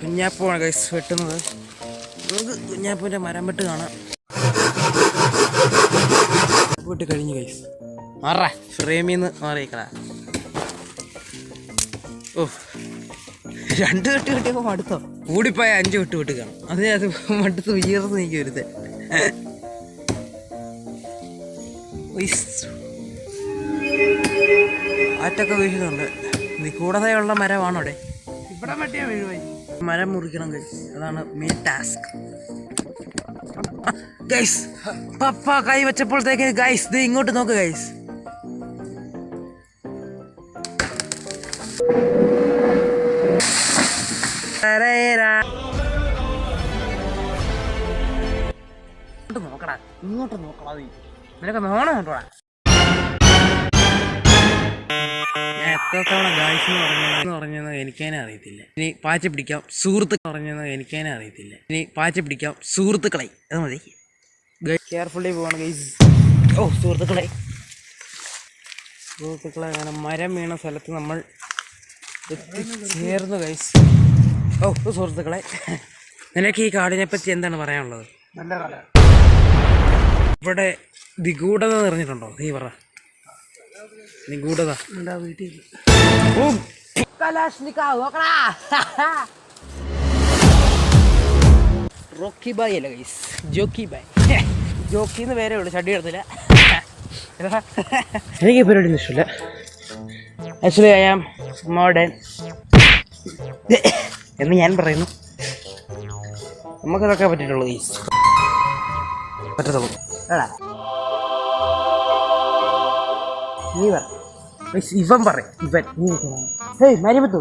കുഞ്ഞാപ്പമാണ് guys വെട്ടുന്നത്. നമുക്ക് കുഞ്ഞാപ്പൂൻ്റെ മരം വെട്ട് കാണാം. വെട്ട് കഴിഞ്ഞു ഗൈസ്. മാറാ ഫ്രെയിമിൽ നിന്ന് മാറിയേക്കടാ. ഓ 2 വെട്ട് കിട്ടിയപ്പോൾ മടുത്തോ? കൂടിപ്പോയ 5 വെട്ട് വെട്ട് കാണും. അത് മടുത്ത് ഉയർന്ന് നീക്കി വരുത്തേ. ആറ്റൊക്കെ വീഴുന്നുണ്ട്. നീ കൂടാതെയുള്ള മരമാണോ അവിടെ? ഇവിടെ മറ്റേ വീഴുവായി. മരം മുറിക്കണം ഗൈസ്, അതാണ് മെയിൻ ടാസ്ക് ഗൈസ്. പപ്പ കൈ വെച്ചപ്പോഴത്തേക്ക് ഗൈസ് ഇത് ഇങ്ങോട്ട് നോക്ക് ഗൈസ്. നോക്കടാ, ഇങ്ങോട്ട് നോക്കടാ. നിനക്ക് നോണം കേട്ടോടാ. ഞാൻ എത്ര തവണ ഗായ്സ് എന്ന് പറഞ്ഞെന്ന് എനിക്കതിനെ അറിയത്തില്ല. ഇനി പാച്ച പിടിക്കാം സുഹൃത്തുക്കൾ പറഞ്ഞെന്ന് എനിക്കതിനെ അറിയത്തില്ല. ഇനി പാച്ച പിടിക്കാം സുഹൃത്തുക്കളെ. അത് മതി. കെയർഫുള്ളി പോവാണ് ഗൈസ്. ഓ സുഹൃത്തുക്കളെ അങ്ങനെ മരം വീണ സ്ഥലത്ത് നമ്മൾ എത്തിച്ചേർന്നു ഗൈസ്. ഓ സുഹൃത്തുക്കളെ, നിനക്ക് ഈ കാടിനെ പറ്റി എന്താണ് പറയാനുള്ളത്? നല്ല കാട്. ഇവിടെ നിഗൂഢത നിറഞ്ഞിട്ടുണ്ടോ? നീ പറ. നിഗൂഢത വീട്ടിൽ. റോക്കി ബായ് അല്ല ഗൈസ്, ജോക്കി ബായ്. ജോക്കിന്ന് പേരേ ഉള്ളു, ചടി എടുത്തില്ല. എനിക്ക് പരിപാടി ഇഷ്ടമില്ല. ആക്ച്വലി ഐ ആം മോഡേൺ എന്ന് ഞാൻ പറയുന്നു. നമുക്കിതൊക്കെ പറ്റിയിട്ടുള്ളൂ ഗൈസ്, പറ്റത്തുള്ളൂ. നീ പറ, ഇവൻ പറ. ഇവൻ നീ മരിപത്തു